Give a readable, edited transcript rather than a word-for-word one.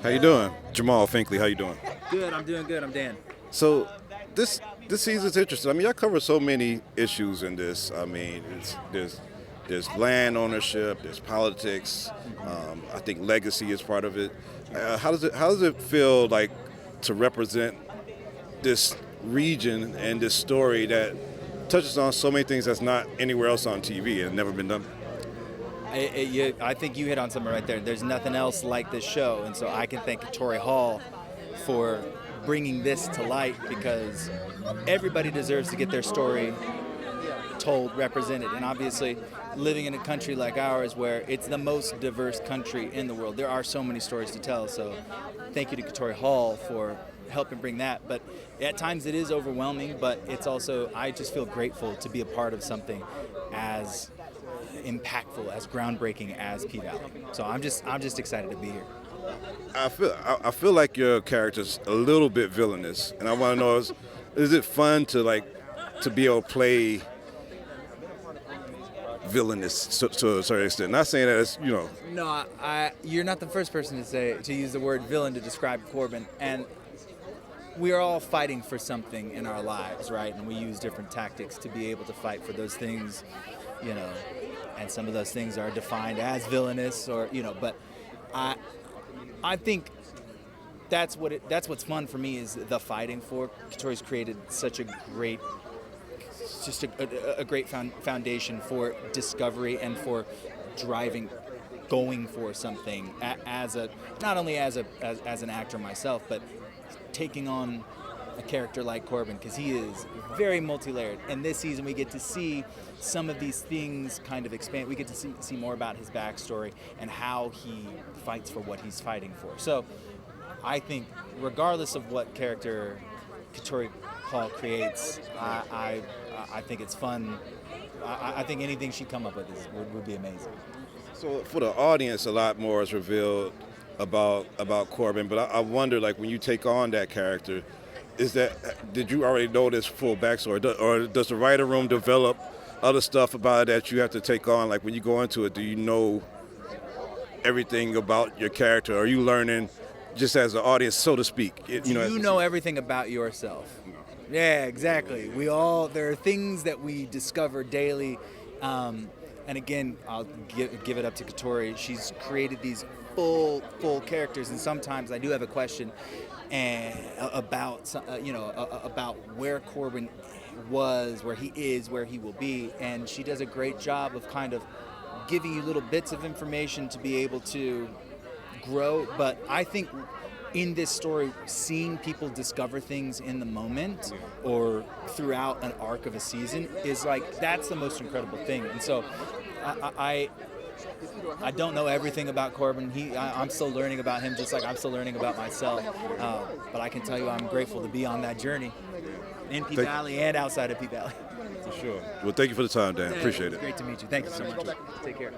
How you doing? Jamal Finkley, how you doing? Good, I'm doing good. I'm Dan. So this season's interesting. I mean, I cover so many issues in this. I mean, there's land ownership, there's politics. I think legacy is part of it. How does it feel like to represent this region and this story that touches on so many things that's not anywhere else on TV and never been done? I think you hit on something right there. There's nothing else like this show, and so I can thank Tori Hall for bringing this to light, because everybody deserves to get their story told, represented. And obviously, living in a country like ours where it's the most diverse country in the world, there are so many stories to tell. So thank you to Tori Hall for helping bring that. But at times it is overwhelming, but it's also, I just feel grateful to be a part of something as impactful, as groundbreaking as P-Valley. So I'm just excited to be here. I feel like your character's a little bit villainous, and I want to know is it fun to be able to play villainous to a certain extent? Not saying that it's No, you're not the first person to use the word villain to describe Corbin, and we are all fighting for something in our lives, right? And we use different tactics to be able to fight for those things, and some of those things are defined as villainous, or but I think that's what's fun for me, is the fighting for. Tori's created such a great, just a great foundation for discovery and for going for something not only as an actor myself, but taking on a character like Corbin, because he is very multi-layered. And this season we get to see some of these things kind of expand. We get to see more about his backstory and how he fights for what he's fighting for. So I think regardless of what character Tori Hall creates, I think it's fun. I think anything she'd come up with would be amazing. So for the audience, a lot more is revealed about Corbin, but I wonder, like, when you take on that character, did you already know this full backstory, or does the writer room develop other stuff about it that you have to take on? Like, when you go into it, do you know everything about your character? Or are you learning just as an audience, so to speak? Do you know everything about yourself? No. Yeah, exactly. There are things that we discover daily. And again, I'll give it up to Tori. She's created these full characters, and sometimes I do have a question about where Corbin was, where he is, where he will be, and she does a great job of kind of giving you little bits of information to be able to grow. But I think in this story, seeing people discover things in the moment or throughout an arc of a season that's the most incredible thing. And so I don't know everything about Corbin. I'm still learning about him, just like I'm still learning about myself. But I can tell you I'm grateful to be on that journey in P-Valley and outside of P-Valley. For sure. Well, thank you for the time, Dan. Appreciate it. Great to meet you. Thank you so much. Take care.